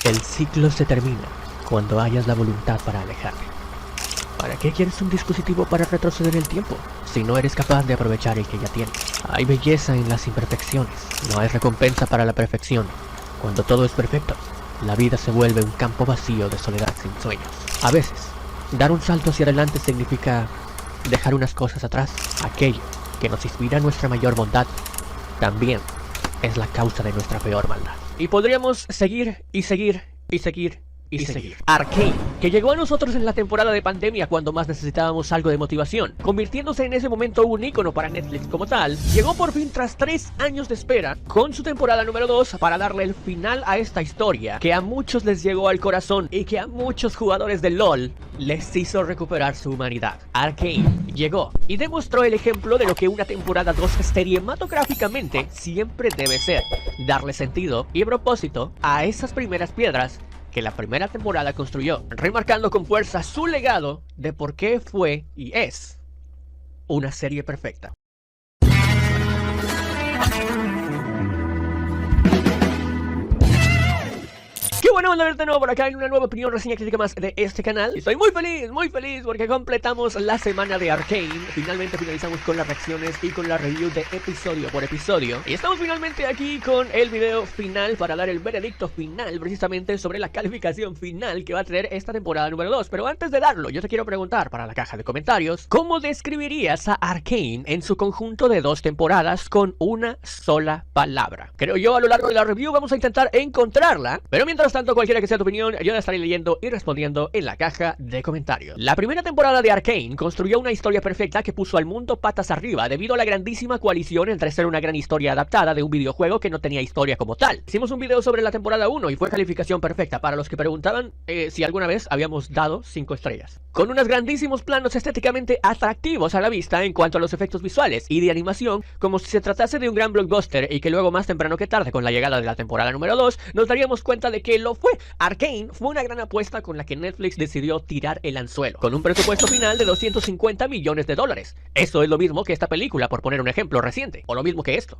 El ciclo se termina cuando hayas la voluntad para alejarte. ¿Para qué quieres un dispositivo para retroceder el tiempo si no eres capaz de aprovechar el que ya tienes? Hay belleza en las imperfecciones, no hay recompensa para la perfección. Cuando todo es perfecto, la vida se vuelve un campo vacío de soledad sin sueños. A veces, dar un salto hacia adelante significa dejar unas cosas atrás. Aquello que nos inspira nuestra mayor bondad también es la causa de nuestra peor maldad. Y podríamos seguir y seguir y seguir y seguir. Arcane, que llegó a nosotros en la temporada de pandemia cuando más necesitábamos algo de motivación, convirtiéndose en ese momento un ícono para Netflix como tal, llegó por fin tras 3 años de espera con su temporada número 2 para darle el final a esta historia que a muchos les llegó al corazón y que a muchos jugadores de LoL les hizo recuperar su humanidad. Arcane llegó y demostró el ejemplo de lo que una temporada 2 cinematográficamente siempre debe ser: darle sentido y propósito a esas primeras piedras que la primera temporada construyó, remarcando con fuerza su legado de por qué fue y es una serie perfecta. Qué bueno verte de nuevo por acá en una nueva opinión, reseña, crítica más de este canal. Estoy muy feliz porque completamos la semana de Arcane. Finalmente finalizamos con las reacciones y con la review de episodio por episodio. Y estamos finalmente aquí con el video final para dar el veredicto final, precisamente sobre la calificación final que va a tener esta temporada número 2. Pero antes de darlo, yo te quiero preguntar para la caja de comentarios: ¿cómo describirías a Arcane en su conjunto de 2 temporadas con una sola palabra? Creo yo a lo largo de la review vamos a intentar encontrarla, pero mientras tanto, cualquiera que sea tu opinión, yo la estaré leyendo y respondiendo en la caja de comentarios. La primera temporada de Arcane construyó una historia perfecta que puso al mundo patas arriba debido a la grandísima coalición entre ser una gran historia adaptada de un videojuego que no tenía historia como tal. Hicimos un video sobre la temporada 1 y fue calificación perfecta para los que preguntaban si alguna vez habíamos dado 5 estrellas. Con unos grandísimos planos estéticamente atractivos a la vista en cuanto a los efectos visuales y de animación, como si se tratase de un gran blockbuster, y que luego más temprano que tarde con la llegada de la temporada número 2 nos daríamos cuenta de que lo fue. Arcane fue una gran apuesta con la que Netflix decidió tirar el anzuelo, con un presupuesto final de 250 millones de dólares. Eso es lo mismo que esta película, por poner un ejemplo reciente, o lo mismo que esto.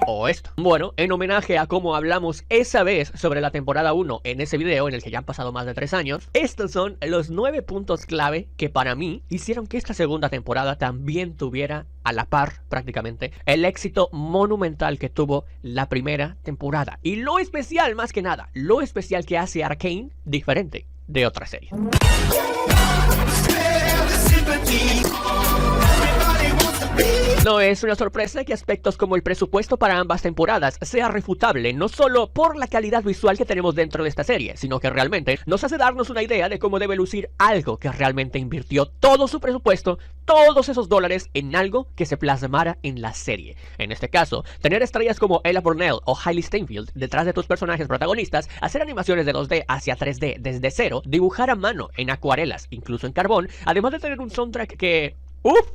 O esto. Bueno, en homenaje a cómo hablamos esa vez sobre la temporada 1 en ese video en el que ya han pasado más de 3 años, estos son los 9 puntos clave que para mí hicieron que esta segunda temporada también tuviera a la par prácticamente el éxito monumental que tuvo la primera temporada. Y lo especial, más que nada, lo especial que hace Arcane diferente de otras series. No es una sorpresa que aspectos como el presupuesto para ambas temporadas sea refutable, no solo por la calidad visual que tenemos dentro de esta serie, sino que realmente nos hace darnos una idea de cómo debe lucir algo que realmente invirtió todo su presupuesto, todos esos dólares, en algo que se plasmara en la serie. En este caso, tener estrellas como Ella Burnell o Hailey Steinfeld detrás de tus personajes protagonistas, hacer animaciones de 2D hacia 3D desde cero, dibujar a mano en acuarelas, incluso en carbón, además de tener un soundtrack que... ¡uf!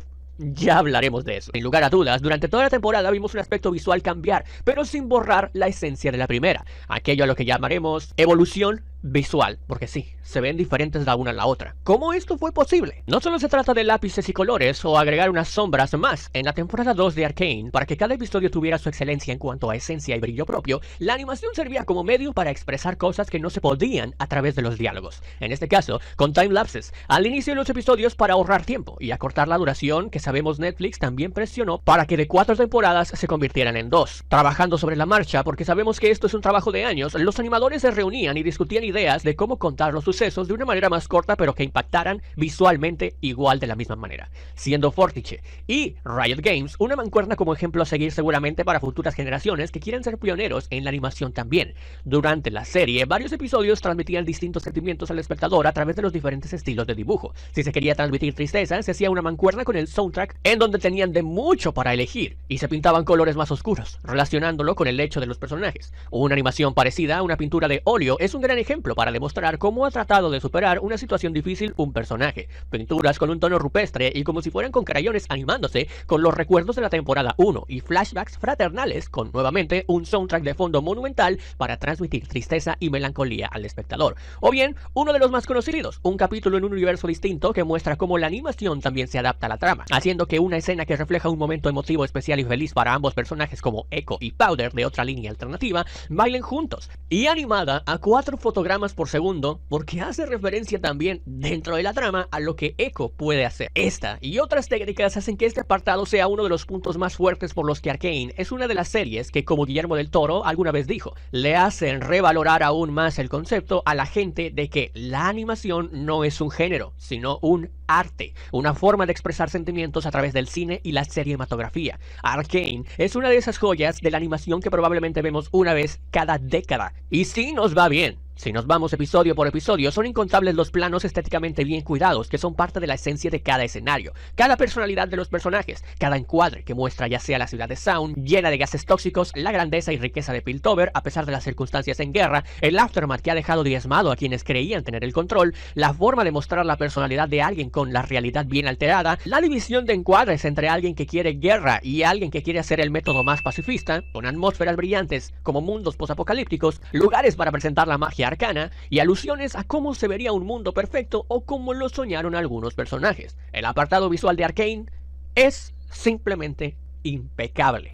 Ya hablaremos de eso. Sin lugar a dudas, durante toda la temporada vimos un aspecto visual cambiar, pero sin borrar la esencia de la primera. Aquello a lo que llamaremos evolución visual, porque sí, se ven diferentes la una a la otra. ¿Cómo esto fue posible? No solo se trata de lápices y colores o agregar unas sombras más. En la temporada 2 de Arcane, para que cada episodio tuviera su excelencia en cuanto a esencia y brillo propio, la animación servía como medio para expresar cosas que no se podían a través de los diálogos. En este caso, con timelapses al inicio de los episodios para ahorrar tiempo y acortar la duración, que sabemos Netflix también presionó para que de 4 temporadas se convirtieran en 2. Trabajando sobre la marcha, porque sabemos que esto es un trabajo de años, los animadores se reunían y discutían ideas de cómo contar los sucesos de una manera más corta pero que impactaran visualmente igual de la misma manera, siendo Fortiche y Riot Games una mancuerna como ejemplo a seguir seguramente para futuras generaciones que quieran ser pioneros en la animación también. Durante la serie, varios episodios transmitían distintos sentimientos al espectador a través de los diferentes estilos de dibujo. Si se quería transmitir tristeza, se hacía una mancuerna con el soundtrack, en donde tenían de mucho para elegir, y se pintaban colores más oscuros, relacionándolo con el hecho de los personajes. Una animación parecida a una pintura de óleo es un gran ejemplo para demostrar cómo ha tratado de superar una situación difícil un personaje. Pinturas con un tono rupestre y como si fueran con crayones animándose con los recuerdos de la temporada 1 y flashbacks fraternales con nuevamente un soundtrack de fondo monumental para transmitir tristeza y melancolía al espectador. O bien, uno de los más conocidos, un capítulo en un universo distinto que muestra cómo la animación también se adapta a la trama, haciendo que una escena que refleja un momento emotivo especial y feliz para ambos personajes como Echo y Powder de otra línea alternativa, bailen juntos, y animada a 4 fotogramas fotogramas por segundo porque hace referencia también dentro de la trama a lo que Echo puede hacer. Esta y otras técnicas hacen que este apartado sea uno de los puntos más fuertes por los que Arcane es una de las series que, como Guillermo del Toro alguna vez dijo, le hacen revalorar aún más el concepto a la gente de que la animación no es un género, sino un arte, una forma de expresar sentimientos a través del cine y la cinematografía. Arcane es una de esas joyas de la animación que probablemente vemos una vez cada década. Y sí nos va bien. Si nos vamos episodio por episodio, son incontables los planos estéticamente bien cuidados que son parte de la esencia de cada escenario, cada personalidad de los personajes, cada encuadre que muestra ya sea la ciudad de Zaun, llena de gases tóxicos, la grandeza y riqueza de Piltover a pesar de las circunstancias en guerra, el aftermath que ha dejado diezmado a quienes creían tener el control, la forma de mostrar la personalidad de alguien con la realidad bien alterada, la división de encuadres entre alguien que quiere guerra y alguien que quiere hacer el método más pacifista, con atmósferas brillantes como mundos posapocalípticos, lugares para presentar la magia arcana y alusiones a cómo se vería un mundo perfecto o cómo lo soñaron algunos personajes. El apartado visual de Arcane es simplemente impecable.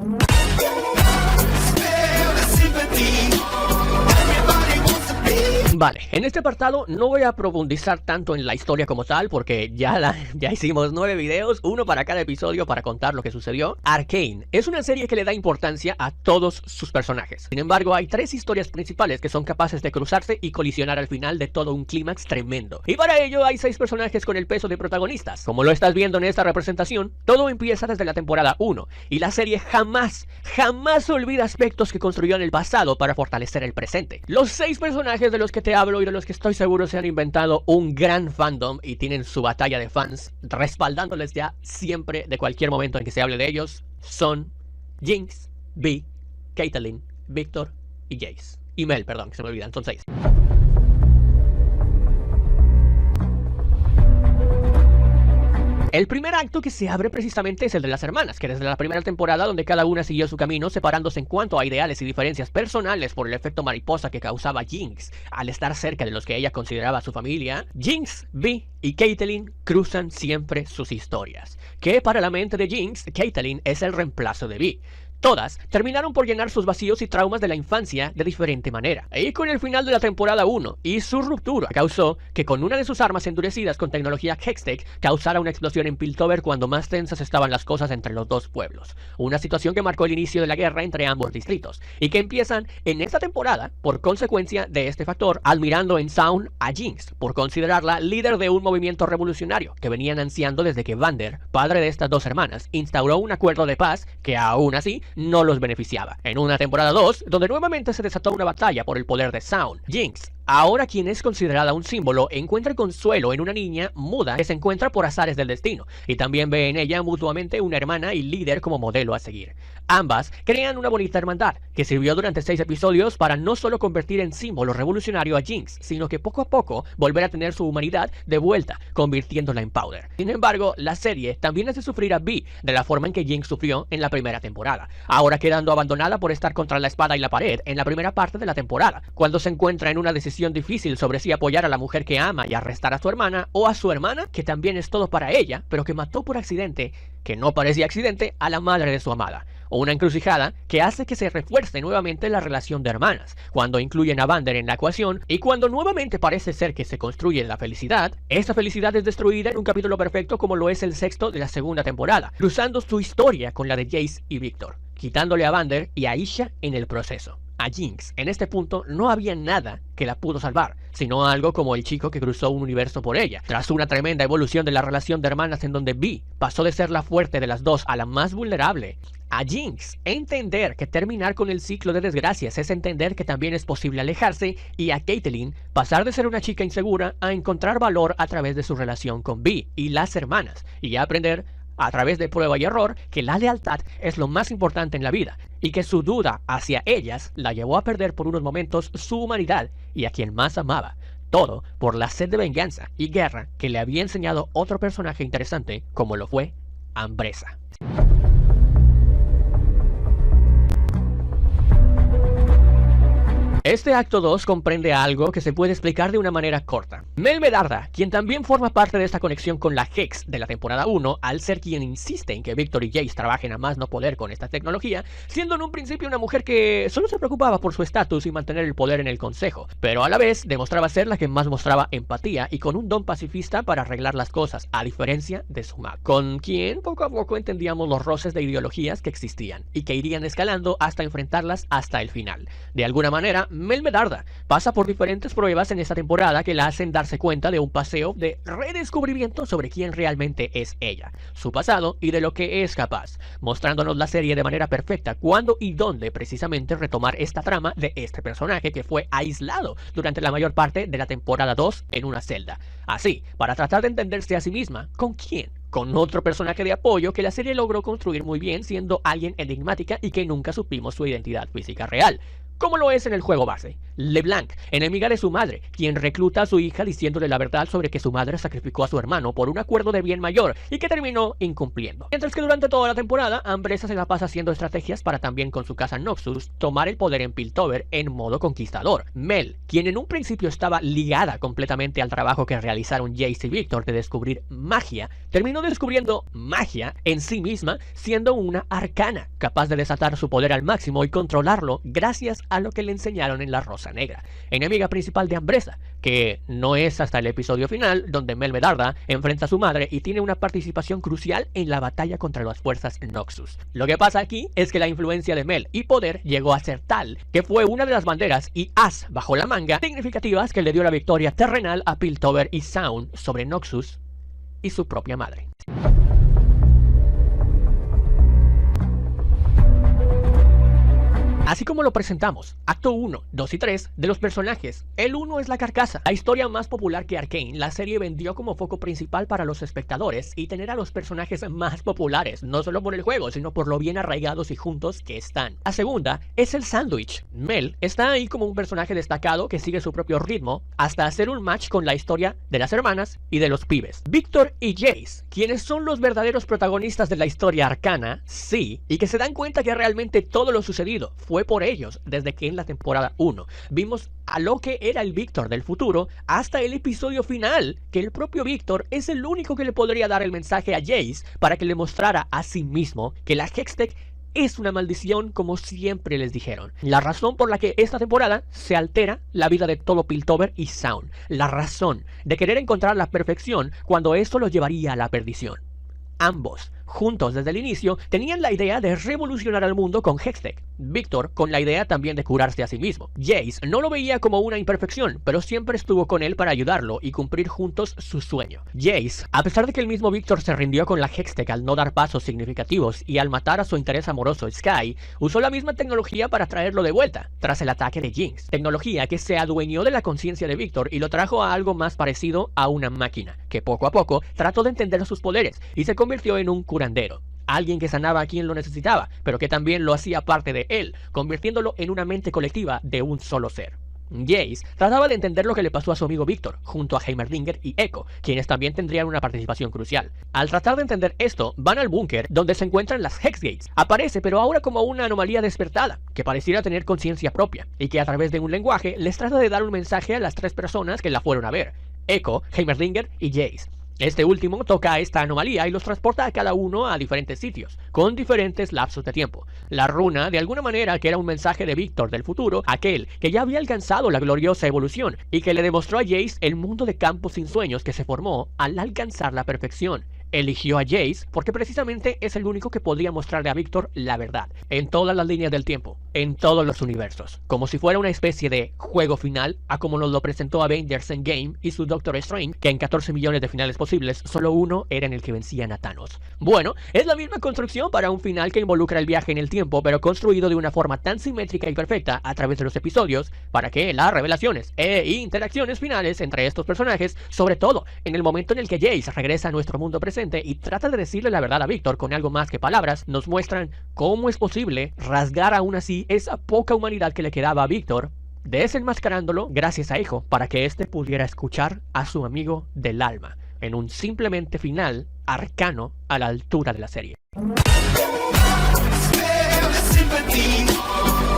Vale, en este apartado no voy a profundizar tanto en la historia como tal porque ya hicimos 9 videos, uno para cada episodio para contar lo que sucedió. Arcane es una serie que le da importancia a todos sus personajes. Sin embargo, hay 3 historias principales que son capaces de cruzarse y colisionar al final de todo un clímax tremendo. Y para ello hay 6 personajes con el peso de protagonistas. Como lo estás viendo en esta representación, todo empieza desde la temporada 1 y la serie jamás olvida aspectos que construyó en el pasado para fortalecer el presente. Los 6 personajes de los que te hablo y de los que estoy seguro se han inventado un gran fandom y tienen su batalla de fans respaldándoles ya siempre de cualquier momento en que se hable de ellos son Jinx, Vi, Caitlyn, Victor y Jace. Y Mel, perdón, que se me olvidan, son 6. El primer acto que se abre precisamente es el de las hermanas, que desde la primera temporada donde cada una siguió su camino separándose en cuanto a ideales y diferencias personales por el efecto mariposa que causaba Jinx al estar cerca de los que ella consideraba su familia, Jinx, Vi y Caitlyn cruzan siempre sus historias, que para la mente de Jinx, Caitlyn es el reemplazo de Vi. Todas terminaron por llenar sus vacíos y traumas de la infancia de diferente manera. Y con el final de la temporada 1 y su ruptura causó que con una de sus armas endurecidas con tecnología Hextech causara una explosión en Piltover cuando más tensas estaban las cosas entre los dos pueblos. Una situación que marcó el inicio de la guerra entre ambos distritos y que empiezan en esta temporada por consecuencia de este factor, admirando en Zaun a Jinx por considerarla líder de un movimiento revolucionario que venían ansiando desde que Vander, padre de estas dos hermanas, instauró un acuerdo de paz que aún así no los beneficiaba. En una temporada 2, donde nuevamente se desató una batalla por el poder de Zaun, Jinx, ahora quien es considerada un símbolo, encuentra consuelo en una niña muda que se encuentra por azares del destino, y también ve en ella mutuamente una hermana y líder como modelo a seguir. Ambas crean una bonita hermandad, que sirvió durante 6 episodios para no solo convertir en símbolo revolucionario a Jinx, sino que poco a poco volver a tener su humanidad de vuelta, convirtiéndola en Powder. Sin embargo, la serie también hace sufrir a Vi de la forma en que Jinx sufrió en la primera temporada, ahora quedando abandonada por estar contra la espada y la pared en la primera parte de la temporada, cuando se encuentra en una decisión difícil sobre si apoyar a la mujer que ama y arrestar a su hermana, o a su hermana, que también es todo para ella, pero que mató por accidente, que no parecía accidente, a la madre de su amada. O una encrucijada que hace que se refuerce nuevamente la relación de hermanas, cuando incluyen a Vander en la ecuación, y cuando nuevamente parece ser que se construye la felicidad, esa felicidad es destruida en un capítulo perfecto como lo es el 6º de la segunda temporada, cruzando su historia con la de Jace y Victor, quitándole a Vander y a Isha en el proceso. A Jinx, en este punto, no había nada que la pudo salvar, sino algo como el chico que cruzó un universo por ella. Tras una tremenda evolución de la relación de hermanas en donde Vi pasó de ser la fuerte de las dos a la más vulnerable, a Jinx entender que terminar con el ciclo de desgracias es entender que también es posible alejarse, y a Caitlyn pasar de ser una chica insegura a encontrar valor a través de su relación con Vi y las hermanas, y a aprender a través de prueba y error que la lealtad es lo más importante en la vida, y que su duda hacia ellas la llevó a perder por unos momentos su humanidad y a quien más amaba. Todo por la sed de venganza y guerra que le había enseñado otro personaje interesante como lo fue Ambressa. Este acto 2 comprende algo que se puede explicar de una manera corta. Mel Medarda, quien también forma parte de esta conexión con la Hex de la temporada 1, al ser quien insiste en que Victor y Jace trabajen a más no poder con esta tecnología, siendo en un principio una mujer que solo se preocupaba por su estatus y mantener el poder en el consejo, pero a la vez demostraba ser la que más mostraba empatía y con un don pacifista para arreglar las cosas, a diferencia de su madre, con quien poco a poco entendíamos los roces de ideologías que existían y que irían escalando hasta enfrentarlas hasta el final. De alguna manera, Mel Medarda pasa por diferentes pruebas en esta temporada que la hacen darse cuenta de un paseo de redescubrimiento sobre quién realmente es ella, su pasado y de lo que es capaz, mostrándonos la serie de manera perfecta cuándo y dónde precisamente retomar esta trama de este personaje que fue aislado durante la mayor parte de la temporada 2 en una celda. Así, para tratar de entenderse a sí misma, ¿con quién? Con otro personaje de apoyo que la serie logró construir muy bien, siendo alguien enigmática y que nunca supimos su identidad física real, como lo es en el juego base. LeBlanc, enemiga de su madre, quien recluta a su hija diciéndole la verdad sobre que su madre sacrificó a su hermano por un acuerdo de bien mayor y que terminó incumpliendo. Mientras que durante toda la temporada, Ambressa se la pasa haciendo estrategias para también con su casa Noxus tomar el poder en Piltover en modo conquistador. Mel, quien en un principio estaba ligada completamente al trabajo que realizaron Jace y Victor de descubrir magia, terminó descubriendo magia en sí misma, siendo una arcana, capaz de desatar su poder al máximo y controlarlo gracias a lo que le enseñaron en la Rosa Negra, enemiga principal de Ambressa, que no es hasta el episodio final donde Mel Medarda enfrenta a su madre y tiene una participación crucial en la batalla contra las fuerzas Noxus. Lo que pasa aquí es que la influencia de Mel y poder llegó a ser tal que fue una de las banderas y as bajo la manga significativas que le dio la victoria terrenal a Piltover y Sound sobre Noxus y su propia madre. Así como lo presentamos, acto 1, 2 y 3 de los personajes. El 1 es la carcasa, la historia más popular que Arcane. La serie vendió como foco principal para los espectadores y tener a los personajes más populares, no solo por el juego, sino por lo bien arraigados y juntos que están. La segunda es el sándwich. Mel está ahí como un personaje destacado que sigue su propio ritmo hasta hacer un match con la historia de las hermanas y de los pibes. Victor y Jace, quienes son los verdaderos protagonistas de la historia arcana, sí, y que se dan cuenta que realmente todo lo sucedido fue por ellos desde que en la temporada 1 vimos a lo que era el Victor del futuro hasta el episodio final, que el propio Victor es el único que le podría dar el mensaje a Jace para que le mostrara a sí mismo que la Hextech es una maldición, como siempre les dijeron. La razón por la que esta temporada se altera la vida de todo Piltover y Sound. La razón de querer encontrar la perfección cuando esto los llevaría a la perdición. Ambos, juntos desde el inicio, tenían la idea de revolucionar al mundo con Hextech. Victor con la idea también de curarse a sí mismo. Jace no lo veía como una imperfección, pero siempre estuvo con él para ayudarlo y cumplir juntos su sueño. Jace, a pesar de que el mismo Victor se rindió con la Hextech al no dar pasos significativos y al matar a su interés amoroso Sky, usó la misma tecnología para traerlo de vuelta, tras el ataque de Jinx. Tecnología que se adueñó de la conciencia de Victor y lo trajo a algo más parecido a una máquina, que poco a poco trató de entender sus poderes y se convirtió en un curandero. Alguien que sanaba a quien lo necesitaba, pero que también lo hacía parte de él, convirtiéndolo en una mente colectiva de un solo ser. Jace trataba de entender lo que le pasó a su amigo Victor, junto a Heimerdinger y Echo, quienes también tendrían una participación crucial. Al tratar de entender esto, van al búnker donde se encuentran las Hexgates. Aparece, pero ahora como una anomalía despertada, que pareciera tener conciencia propia, y que a través de un lenguaje les trata de dar un mensaje a las tres personas que la fueron a ver: Echo, Heimerdinger y Jace. Este último toca a esta anomalía y los transporta a cada uno a diferentes sitios, con diferentes lapsos de tiempo. La runa, de alguna manera, que era un mensaje de Victor del futuro, aquel que ya había alcanzado la gloriosa evolución y que le demostró a Jace el mundo de campos sin sueños que se formó al alcanzar la perfección. Eligió a Jace porque precisamente es el único que podría mostrarle a Victor la verdad, en todas las líneas del tiempo, en todos los universos, como si fuera una especie de juego final, a como nos lo presentó Avengers Endgame y su Doctor Strange, que en 14 millones de finales posibles, solo uno era en el que vencían a Thanos. Bueno, es la misma construcción para un final que involucra el viaje en el tiempo, pero construido de una forma tan simétrica y perfecta a través de los episodios, para que las revelaciones e interacciones finales entre estos personajes, sobre todo en el momento en el que Jace regresa a nuestro mundo presente y trata de decirle la verdad a Victor con algo más que palabras, nos muestran cómo es posible rasgar aún así esa poca humanidad que le quedaba a Victor, desenmascarándolo gracias a Echo para que éste pudiera escuchar a su amigo del alma, en un simplemente final arcano a la altura de la serie.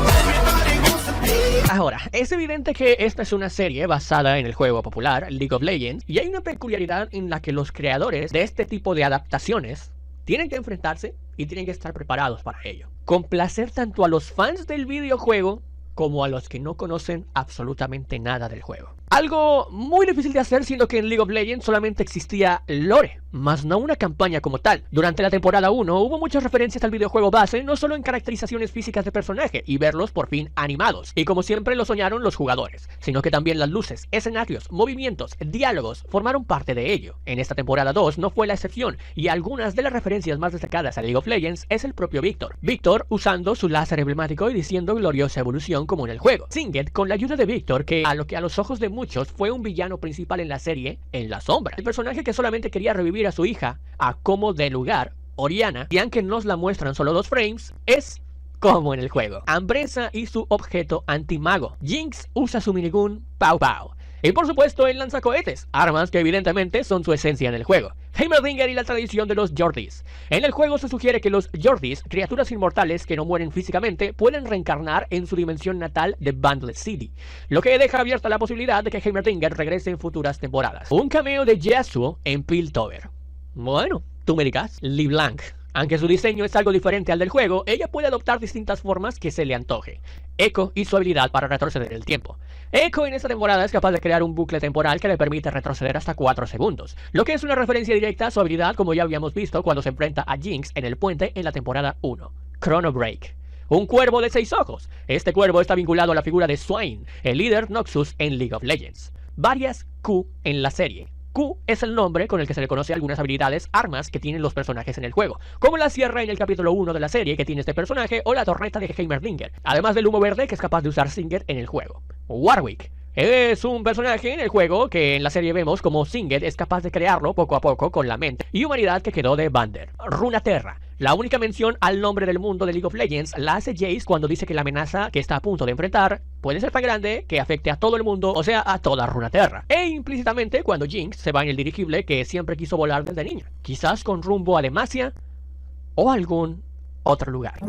Everybody wants to be Ahora, es evidente que esta es una serie basada en el juego popular League of Legends, y hay una peculiaridad en la que los creadores de este tipo de adaptaciones tienen que enfrentarse y tienen que estar preparados para ello. Complacer tanto a los fans del videojuego como a los que no conocen absolutamente nada del juego. Algo muy difícil de hacer, siendo que en League of Legends solamente existía lore, más no una campaña como tal. Durante la temporada 1 hubo muchas referencias al videojuego base, no solo en caracterizaciones físicas de personaje y verlos por fin animados, y como siempre lo soñaron los jugadores, sino que también las luces, escenarios, movimientos, diálogos formaron parte de ello. En esta temporada 2 no fue la excepción, y algunas de las referencias más destacadas a League of Legends es el propio Víctor. Víctor usando su láser emblemático y diciendo gloriosa evolución como en el juego. Singed con la ayuda de Víctor, que a los ojos de muchos fue un villano principal en la serie, en la sombra. El personaje que solamente quería revivir a su hija, a como de lugar, Orianna, y aunque nos la muestran solo 2 frames, es como en el juego. Ambresa y su objeto antimago. Jinx usa su minigun Pau Pau. Y por supuesto el lanzacohetes, armas que evidentemente son su esencia en el juego. Heimerdinger y la tradición de los Jordis. En el juego se sugiere que los Jordis, criaturas inmortales que no mueren físicamente, pueden reencarnar en su dimensión natal de Bandle City, lo que deja abierta la posibilidad de que Heimerdinger regrese en futuras temporadas. Un cameo de Yasuo en Piltover. Bueno, tú me dirás, LeBlanc. Aunque su diseño es algo diferente al del juego, ella puede adoptar distintas formas que se le antoje. Echo y su habilidad para retroceder el tiempo. Echo en esta temporada es capaz de crear un bucle temporal que le permite retroceder hasta 4 segundos, lo que es una referencia directa a su habilidad, como ya habíamos visto cuando se enfrenta a Jinx en el puente en la temporada 1. Chrono Break. Un cuervo de 6 ojos. Este cuervo está vinculado a la figura de Swain, el líder Noxus en League of Legends. Varias Q en la serie. Q es el nombre con el que se le conoce algunas habilidades, armas que tienen los personajes en el juego, como la sierra en el capítulo 1 de la serie que tiene este personaje, o la torreta de Heimerdinger, además del humo verde que es capaz de usar Singed en el juego. Warwick es un personaje en el juego que en la serie vemos como Singed es capaz de crearlo poco a poco con la mente y humanidad que quedó de Vander. Runeterra. La única mención al nombre del mundo de League of Legends la hace Jace cuando dice que la amenaza que está a punto de enfrentar puede ser tan grande que afecte a todo el mundo, o sea, a toda Runeterra. E implícitamente cuando Jinx se va en el dirigible que siempre quiso volar desde niña, quizás con rumbo a Demacia o algún otro lugar.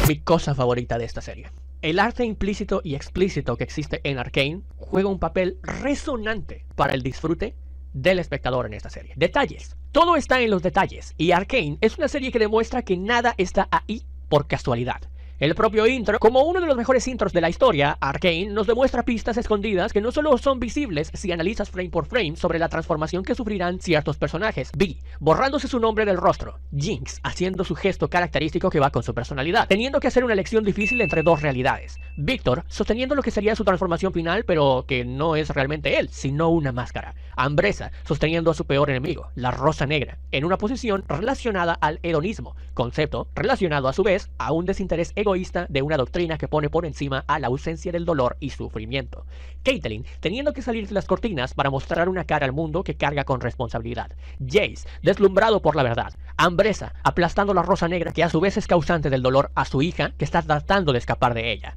Mi cosa favorita de esta serie. El arte implícito y explícito que existe en Arcane juega un papel resonante para el disfrute del espectador en esta serie. Detalles. Todo está en los detalles, y Arcane es una serie que demuestra que nada está ahí por casualidad. El propio intro, como uno de los mejores intros de la historia, Arcane nos demuestra pistas escondidas que no solo son visibles si analizas frame por frame sobre la transformación que sufrirán ciertos personajes. Vi, borrándose su nombre del rostro. Jinx, haciendo su gesto característico que va con su personalidad, teniendo que hacer una elección difícil entre 2 realidades. Víctor, sosteniendo lo que sería su transformación final, pero que no es realmente él, sino una máscara. Ambresa, sosteniendo a su peor enemigo, la Rosa Negra, en una posición relacionada al hedonismo, concepto relacionado a su vez a un desinterés egoísta de una doctrina que pone por encima a la ausencia del dolor y sufrimiento. Caitlyn, teniendo que salir de las cortinas para mostrar una cara al mundo que carga con responsabilidad. Jace, deslumbrado por la verdad. Ambresa, aplastando la Rosa Negra que a su vez es causante del dolor a su hija que está tratando de escapar de ella.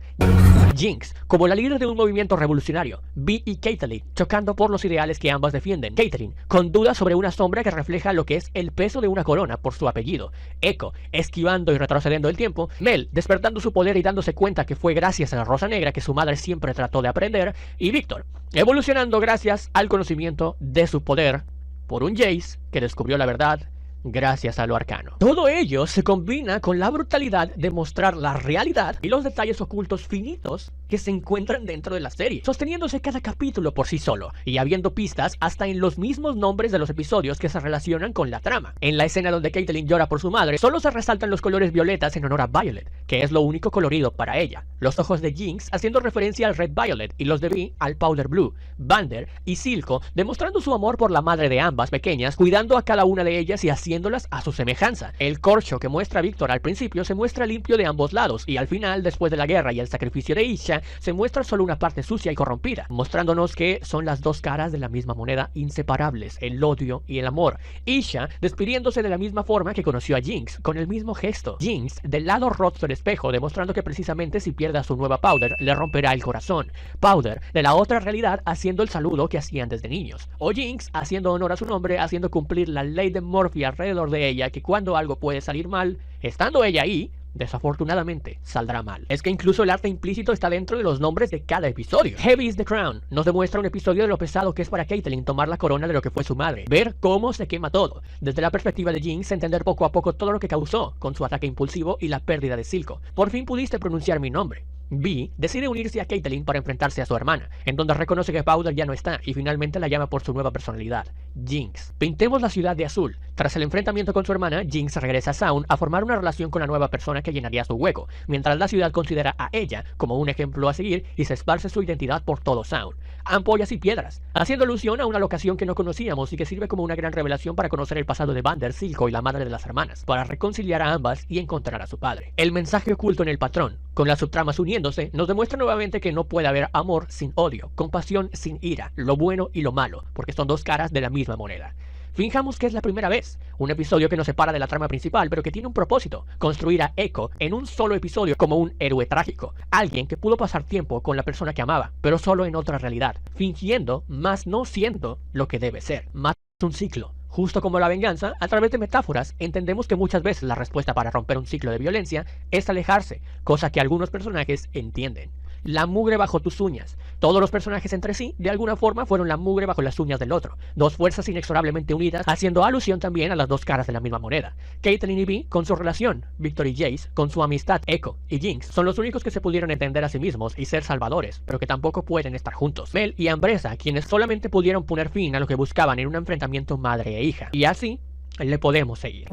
Jinx, como la líder de un movimiento revolucionario. Vi y Caitlyn, chocando por los ideales que ambas defienden. Caitlyn, con dudas sobre una sombra que refleja lo que es el peso de una corona por su apellido. Echo, esquivando y retrocediendo el tiempo. Mel, despertando su poder y dándose cuenta que fue gracias a la Rosa Negra que su madre siempre trató de aprender. Y Víctor, evolucionando gracias al conocimiento de su poder por un Jace que descubrió la verdad gracias a lo arcano. Todo ello se combina con la brutalidad de mostrar la realidad y los detalles ocultos finitos que se encuentran dentro de la serie, sosteniéndose cada capítulo por sí solo y habiendo pistas hasta en los mismos nombres de los episodios que se relacionan con la trama. En la escena donde Caitlyn llora por su madre, solo se resaltan los colores violetas en honor a Violet, que es lo único colorido para ella. Los ojos de Jinx haciendo referencia al Red Violet y los de Vi al Powder Blue. Vander y Silco demostrando su amor por la madre de ambas pequeñas, cuidando a cada una de ellas y haciéndolas a su semejanza. El corcho que muestra Víctor al principio se muestra limpio de ambos lados y al final, después de la guerra y el sacrificio de Isha, Isha se muestra solo una parte sucia y corrompida, mostrándonos que son las dos caras de la misma moneda inseparables, el odio y el amor. Isha despidiéndose de la misma forma que conoció a Jinx, con el mismo gesto. Jinx del lado roto del espejo, demostrando que precisamente si pierde a su nueva Powder, le romperá el corazón. Powder de la otra realidad haciendo el saludo que hacían desde niños. O Jinx haciendo honor a su nombre, haciendo cumplir la ley de Murphy alrededor de ella, que cuando algo puede salir mal, estando ella ahí, desafortunadamente saldrá mal. Es que incluso el arte implícito está dentro de los nombres de cada episodio. Heavy is the Crown nos demuestra un episodio de lo pesado que es para Caitlyn tomar la corona de lo que fue su madre, ver cómo se quema todo. Desde la perspectiva de Jinx, entender poco a poco todo lo que causó con su ataque impulsivo y la pérdida de Silco. Por fin pudiste pronunciar mi nombre. Vi decide unirse a Caitlyn para enfrentarse a su hermana, en donde reconoce que Powder ya no está y finalmente la llama por su nueva personalidad, Jinx. Pintemos la ciudad de azul. Tras el enfrentamiento con su hermana, Jinx regresa a Zaun a formar una relación con la nueva persona que llenaría su hueco, mientras la ciudad considera a ella como un ejemplo a seguir y se esparce su identidad por todo Zaun. Ampollas y piedras, haciendo alusión a una locación que no conocíamos y que sirve como una gran revelación para conocer el pasado de Vander, Silco y la madre de las hermanas, para reconciliar a ambas y encontrar a su padre. El mensaje oculto en el patrón, con las subtramas uniéndose, nos demuestra nuevamente que no puede haber amor sin odio, compasión sin ira, lo bueno y lo malo, porque son dos caras de la misma moneda. Fijamos que es la primera vez, un episodio que nos separa de la trama principal, pero que tiene un propósito, construir a Echo en un solo episodio como un héroe trágico, alguien que pudo pasar tiempo con la persona que amaba, pero solo en otra realidad, fingiendo, más no siendo lo que debe ser, más un ciclo. Justo como la venganza, a través de metáforas, entendemos que muchas veces la respuesta para romper un ciclo de violencia es alejarse, cosa que algunos personajes entienden. La mugre bajo tus uñas. Todos los personajes entre sí, de alguna forma, fueron la mugre bajo las uñas del otro. Dos fuerzas inexorablemente unidas, haciendo alusión también a las dos caras de la misma moneda. Caitlyn y Vi con su relación, Victor y Jace con su amistad, Echo y Jinx, son los únicos que se pudieron entender a sí mismos y ser salvadores, pero que tampoco pueden estar juntos. Mel y Ambressa, quienes solamente pudieron poner fin a lo que buscaban en un enfrentamiento madre e hija. Y así, le podemos seguir.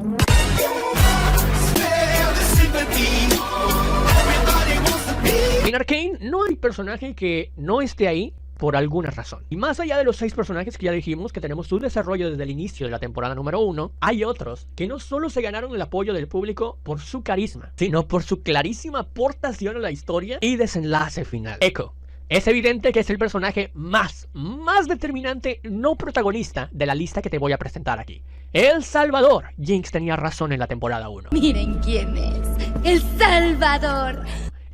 En Arcane no hay personaje que no esté ahí por alguna razón. Y más allá de los 6 personajes que ya dijimos que tenemos su desarrollo desde el inicio de la temporada número 1, hay otros que no solo se ganaron el apoyo del público por su carisma, sino por su clarísima aportación a la historia y desenlace final. Echo. Es evidente que es el personaje más determinante no protagonista de la lista que te voy a presentar aquí. El Salvador. Jinx tenía razón en la temporada 1. Miren quién es. El Salvador.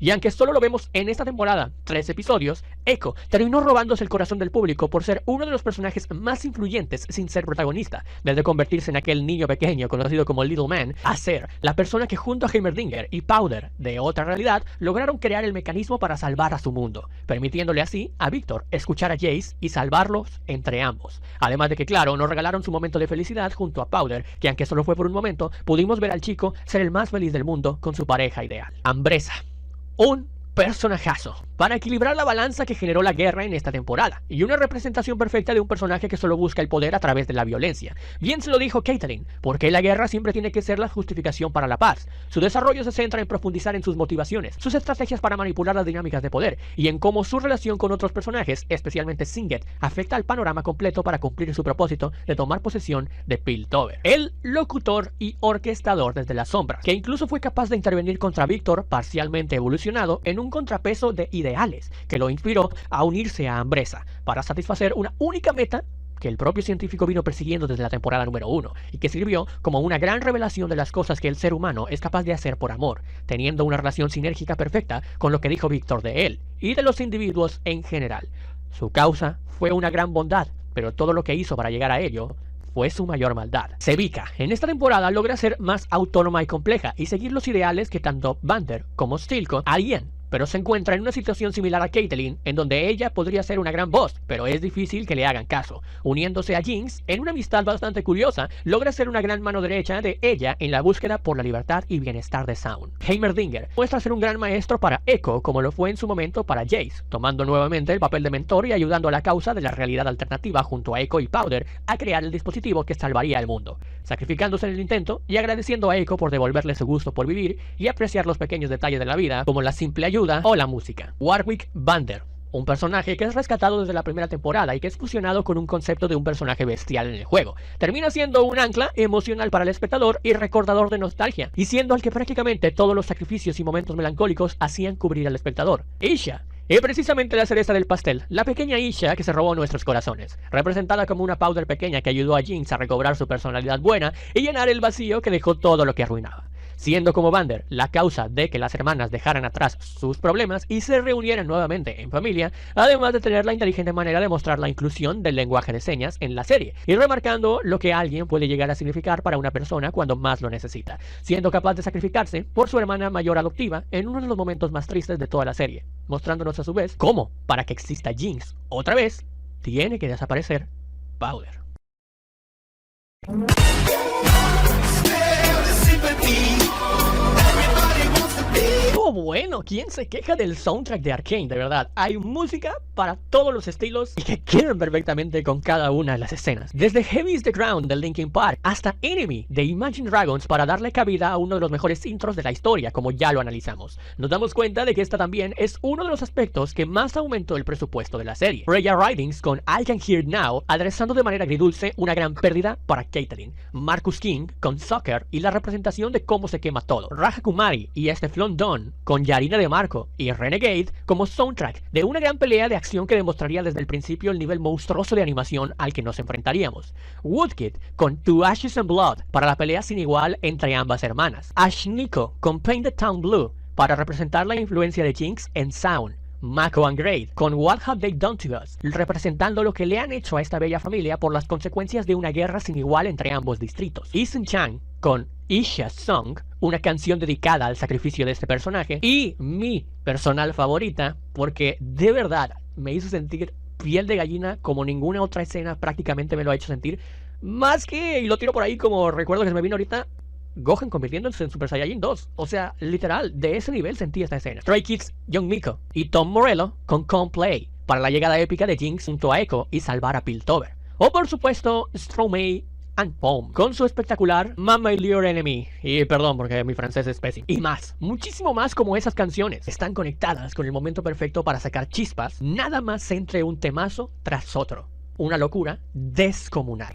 Y aunque solo lo vemos en esta temporada, 3 episodios, Echo terminó robándose el corazón del público por ser uno de los personajes más influyentes sin ser protagonista, desde convertirse en aquel niño pequeño conocido como Little Man, a ser la persona que junto a Heimerdinger y Powder, de otra realidad, lograron crear el mecanismo para salvar a su mundo, permitiéndole así a Victor escuchar a Jace y salvarlos entre ambos. Además de que, claro, nos regalaron su momento de felicidad junto a Powder, que aunque solo fue por un momento, pudimos ver al chico ser el más feliz del mundo con su pareja ideal. Ambressa. Un personajazo para equilibrar la balanza que generó la guerra en esta temporada, y una representación perfecta de un personaje que solo busca el poder a través de la violencia. Bien se lo dijo Caitlyn, porque la guerra siempre tiene que ser la justificación para la paz. Su desarrollo se centra en profundizar en sus motivaciones, sus estrategias para manipular las dinámicas de poder, y en cómo su relación con otros personajes, especialmente Singed, afecta al panorama completo para cumplir su propósito de tomar posesión de Piltover. El locutor y orquestador desde las sombras, que incluso fue capaz de intervenir contra Victor, parcialmente evolucionado, en un contrapeso de ideales, que lo inspiró a unirse a Ambressa para satisfacer una única meta que el propio científico vino persiguiendo desde la temporada número 1, y que sirvió como una gran revelación de las cosas que el ser humano es capaz de hacer por amor, teniendo una relación sinérgica perfecta con lo que dijo Victor de él, y de los individuos en general. Su causa fue una gran bondad, pero todo lo que hizo para llegar a ello fue su mayor maldad. Sevika, en esta temporada logra ser más autónoma y compleja, y seguir los ideales que tanto Vander como Silco harían, pero se encuentra en una situación similar a Caitlyn, en donde ella podría ser una gran voz, pero es difícil que le hagan caso. Uniéndose a Jinx, en una amistad bastante curiosa, logra ser una gran mano derecha de ella en la búsqueda por la libertad y bienestar de Zaun. Heimerdinger muestra ser un gran maestro para Echo, como lo fue en su momento para Jace, tomando nuevamente el papel de mentor y ayudando a la causa de la realidad alternativa junto a Echo y Powder a crear el dispositivo que salvaría al mundo, sacrificándose en el intento y agradeciendo a Echo por devolverle su gusto por vivir y apreciar los pequeños detalles de la vida, como la simple ayuda o la música. Warwick Vander, un personaje que es rescatado desde la primera temporada y que es fusionado con un concepto de un personaje bestial en el juego. Termina siendo un ancla emocional para el espectador y recordador de nostalgia, y siendo al que prácticamente todos los sacrificios y momentos melancólicos hacían cubrir al espectador. Isha Y precisamente la cereza del pastel, la pequeña Isha que se robó nuestros corazones, representada como una Powder pequeña que ayudó a Jinx a recobrar su personalidad buena y llenar el vacío que dejó todo lo que arruinaba, siendo como Vander la causa de que las hermanas dejaran atrás sus problemas y se reunieran nuevamente en familia, además de tener la inteligente manera de mostrar la inclusión del lenguaje de señas en la serie, y remarcando lo que alguien puede llegar a significar para una persona cuando más lo necesita, siendo capaz de sacrificarse por su hermana mayor adoptiva en uno de los momentos más tristes de toda la serie, mostrándonos a su vez cómo, para que exista Jinx otra vez, tiene que desaparecer Powder. Oh, bueno, ¿quién se queja del soundtrack de Arcane? De verdad, hay música para todos los estilos y que quedan perfectamente con cada una de las escenas. Desde Heavy is the Ground de Linkin Park hasta Enemy de Imagine Dragons para darle cabida a uno de los mejores intros de la historia, como ya lo analizamos. Nos damos cuenta de que esta también es uno de los aspectos que más aumentó el presupuesto de la serie. Freya Ridings con I Can Hear Now, adresando de manera agridulce una gran pérdida para Caitlyn. Marcus King con Soccer y la representación de cómo se quema todo. Raja Kumari y Esteflon Don con Yarina de Marco y Renegade como soundtrack de una gran pelea de acción que demostraría desde el principio el nivel monstruoso de animación al que nos enfrentaríamos. Woodkid con To Ashes and Blood para la pelea sin igual entre ambas hermanas. Ashniko con Paint the Town Blue para representar la influencia de Jinx en Sound. Mako and Grade con What Have They Done to Us, representando lo que le han hecho a esta bella familia por las consecuencias de una guerra sin igual entre ambos distritos. Eason Chang con Isha's Song, una canción dedicada al sacrificio de este personaje, y mi personal favorita, porque de verdad me hizo sentir piel de gallina como ninguna otra escena prácticamente me lo ha hecho sentir, más que, y lo tiro por ahí como recuerdo que se me vino ahorita, Gohan convirtiéndose en Super Saiyajin 2. O sea, literal, de ese nivel sentí esta escena. Stray Kids, Young Miko y Tom Morello con Come Play para la llegada épica de Jinx junto a Echo y salvar a Piltover. O por supuesto, Stromae and Poem con su espectacular Mama Your Enemy. Y perdón porque mi francés es pésimo. Y más, muchísimo más como esas canciones. Están conectadas con el momento perfecto para sacar chispas, nada más entre un temazo tras otro. Una locura descomunal.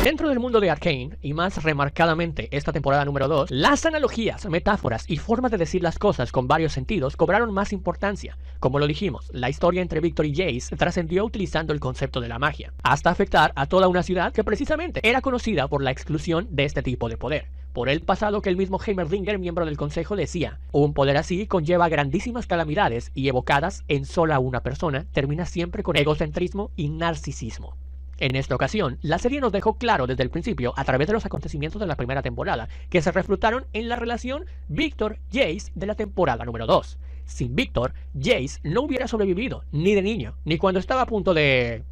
Dentro del mundo de Arcane, y más remarcadamente esta temporada número 2, las analogías, metáforas y formas de decir las cosas con varios sentidos cobraron más importancia. Como lo dijimos, la historia entre Victor y Jace trascendió utilizando el concepto de la magia, hasta afectar a toda una ciudad que precisamente era conocida por la exclusión de este tipo de poder. Por el pasado que el mismo Heimerdinger, miembro del consejo, decía, un poder así conlleva grandísimas calamidades y evocadas en sola una persona, termina siempre con egocentrismo y narcisismo. En esta ocasión, la serie nos dejó claro desde el principio, a través de los acontecimientos de la primera temporada, que se refrutaron en la relación Victor-Jace de la temporada número 2. Sin Victor, Jace no hubiera sobrevivido, ni de niño, ni cuando estaba a punto de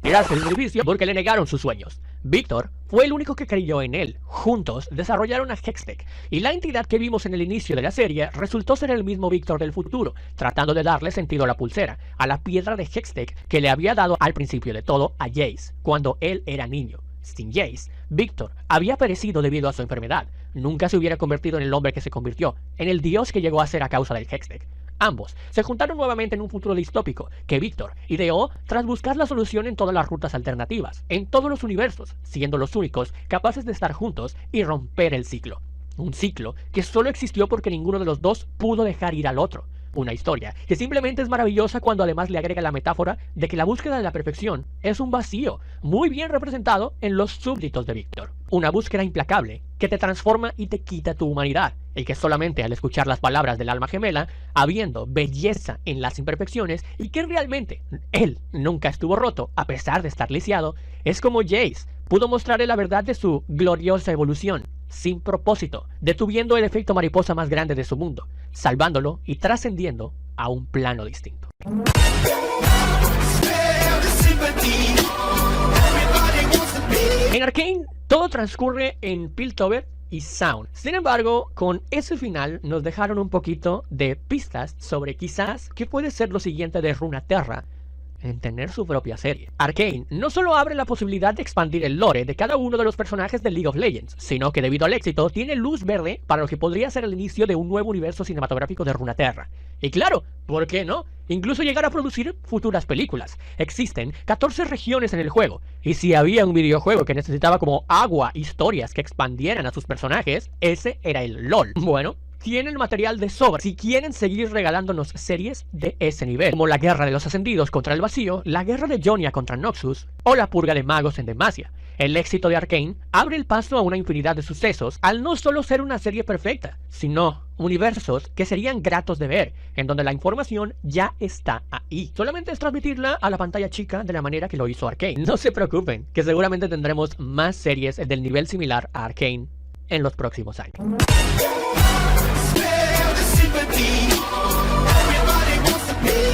tirarse del edificio porque le negaron sus sueños. Victor fue el único que creyó en él. Juntos desarrollaron a Hextech, y la entidad que vimos en el inicio de la serie resultó ser el mismo Victor del futuro, tratando de darle sentido a la pulsera, a la piedra de Hextech que le había dado al principio de todo a Jace, cuando él era niño. Sin Jace, Victor había perecido debido a su enfermedad. Nunca se hubiera convertido en el hombre que se convirtió, en el dios que llegó a ser a causa del Hextech. Ambos se juntaron nuevamente en un futuro distópico que Victor ideó tras buscar la solución en todas las rutas alternativas, en todos los universos, siendo los únicos capaces de estar juntos y romper el ciclo. Un ciclo que solo existió porque ninguno de los dos pudo dejar ir al otro. Una historia que simplemente es maravillosa cuando además le agrega la metáfora de que la búsqueda de la perfección es un vacío, muy bien representado en los súbditos de Victor. Una búsqueda implacable que te transforma y te quita tu humanidad, y que solamente al escuchar las palabras del alma gemela, habiendo belleza en las imperfecciones y que realmente él nunca estuvo roto a pesar de estar lisiado, es como Jace pudo mostrarle la verdad de su gloriosa evolución, sin propósito, detuviendo el efecto mariposa más grande de su mundo, salvándolo y trascendiendo a un plano distinto. En Arcane, todo transcurre en Piltover y Sound. Sin embargo, con ese final nos dejaron un poquito de pistas sobre quizás qué puede ser lo siguiente de Runeterra en tener su propia serie. Arcane no solo abre la posibilidad de expandir el lore de cada uno de los personajes de League of Legends, sino que debido al éxito tiene luz verde para lo que podría ser el inicio de un nuevo universo cinematográfico de Runeterra. Y claro, ¿por qué no? Incluso llegar a producir futuras películas. Existen 14 regiones en el juego, y si había un videojuego que necesitaba como agua historias que expandieran a sus personajes, ese era el LoL. Bueno, tienen material de sobra si quieren seguir regalándonos series de ese nivel, como la Guerra de los Ascendidos contra el Vacío, la Guerra de Jonia contra Noxus o la Purga de Magos en Demacia. El éxito de Arcane abre el paso a una infinidad de sucesos al no solo ser una serie perfecta, sino universos que serían gratos de ver, en donde la información ya está ahí. Solamente es transmitirla a la pantalla chica de la manera que lo hizo Arcane. No se preocupen, que seguramente tendremos más series del nivel similar a Arcane en los próximos años.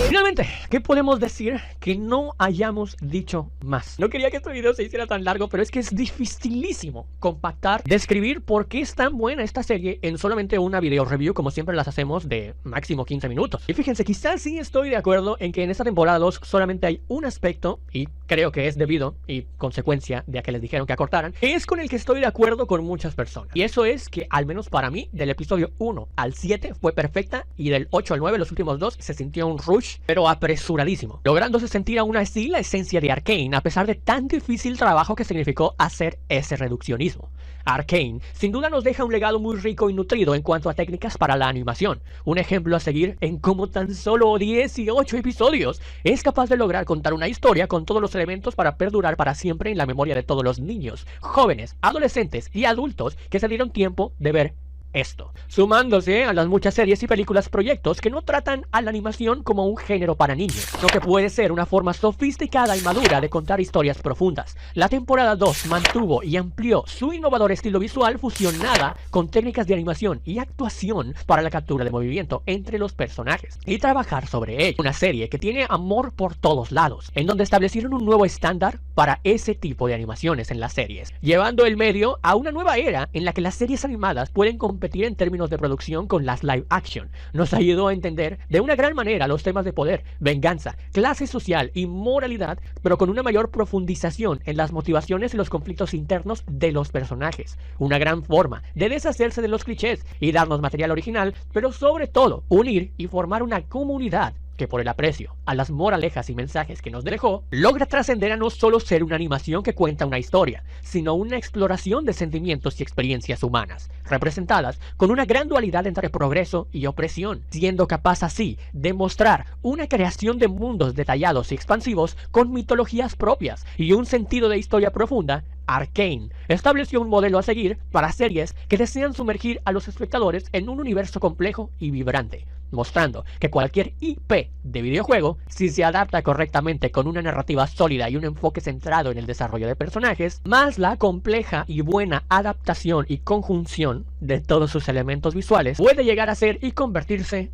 Finalmente, ¿qué podemos decir que no hayamos dicho más? No quería que este video se hiciera tan largo, pero es que es dificilísimo compactar, describir por qué es tan buena esta serie en solamente una video review, como siempre las hacemos de máximo 15 minutos. Y fíjense, quizás sí estoy de acuerdo en que en esta temporada 2 solamente hay un aspecto, y creo que es debido y consecuencia de a que les dijeron que acortaran, que es con el que estoy de acuerdo con muchas personas. Y eso es que, al menos para mí, del episodio 1 al 7 fue perfecta, y del 8 al 9, los últimos dos, se sintió un rush, pero apresuradísimo, lográndose sentir aún así la esencia de Arcane, a pesar de tan difícil trabajo que significó hacer ese reduccionismo. Arcane sin duda nos deja un legado muy rico y nutrido en cuanto a técnicas para la animación, un ejemplo a seguir en cómo tan solo 18 episodios es capaz de lograr contar una historia con todos los elementos para perdurar para siempre en la memoria de todos los niños, jóvenes, adolescentes y adultos que se dieron tiempo de ver esto, sumándose a las muchas series y películas proyectos que no tratan a la animación como un género para niños, lo que puede ser una forma sofisticada y madura de contar historias profundas. La temporada 2 mantuvo y amplió su innovador estilo visual fusionada con técnicas de animación y actuación para la captura de movimiento entre los personajes y trabajar sobre ello. Una serie que tiene amor por todos lados, en donde establecieron un nuevo estándar para ese tipo de animaciones en las series, llevando el medio a una nueva era en la que las series animadas pueden competir en términos de producción con las live action. Nos ayudó a entender de una gran manera los temas de poder, venganza, clase social y moralidad, pero con una mayor profundización en las motivaciones y los conflictos internos de los personajes. Una gran forma de deshacerse de los clichés y darnos material original, pero sobre todo unir y formar una comunidad que, por el aprecio a las moralejas y mensajes que nos dejó, logra trascender a no solo ser una animación que cuenta una historia, sino una exploración de sentimientos y experiencias humanas, representadas con una gran dualidad entre progreso y opresión, siendo capaz así de mostrar una creación de mundos detallados y expansivos con mitologías propias y un sentido de historia profunda. Arcane estableció un modelo a seguir para series que desean sumergir a los espectadores en un universo complejo y vibrante, mostrando que cualquier IP de videojuego, si se adapta correctamente con una narrativa sólida y un enfoque centrado en el desarrollo de personajes, más la compleja y buena adaptación y conjunción de todos sus elementos visuales, puede llegar a ser y convertirse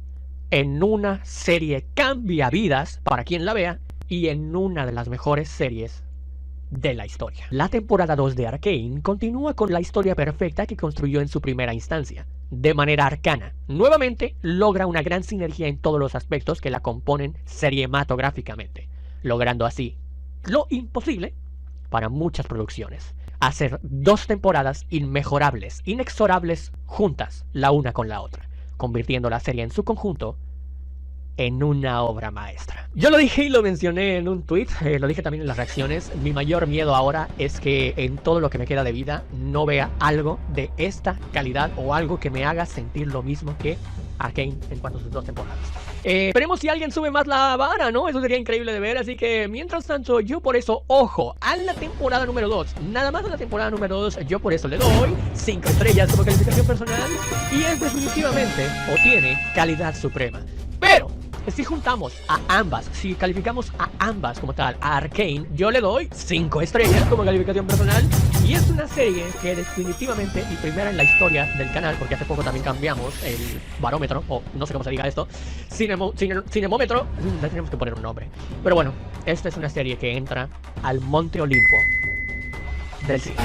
en una serie cambiavidas para quien la vea y en una de las mejores series de la historia. La temporada 2 de Arcane continúa con la historia perfecta que construyó en su primera instancia, de manera arcana. Nuevamente logra una gran sinergia en todos los aspectos que la componen cinematográficamente, logrando así lo imposible para muchas producciones: hacer 2 temporadas inmejorables, inexorables juntas la una con la otra, convirtiendo la serie en su conjunto en una obra maestra. Yo lo dije y lo mencioné en un tweet, lo dije también en las reacciones. Mi mayor miedo ahora es que en todo lo que me queda de vida no vea algo de esta calidad o algo que me haga sentir lo mismo que Arcane en cuanto a sus 2 temporadas. Esperemos si alguien sube más la vara, ¿no? Eso sería increíble de ver. Así que mientras tanto, yo por eso, ojo, a la temporada número 2, nada más a la temporada número 2, yo por eso le doy 5 estrellas como calificación personal, y es definitivamente, o tiene, calidad suprema. Pero si juntamos a ambas, si calificamos a ambas como tal, a Arcane, yo le doy 5 estrellas como calificación personal. Y es una serie que definitivamente, y primera en la historia del canal, porque hace poco también cambiamos el barómetro, o no sé cómo se diga esto, cinemómetro, le tenemos que poner un nombre. Pero bueno, esta es una serie que entra al Monte Olimpo del cine.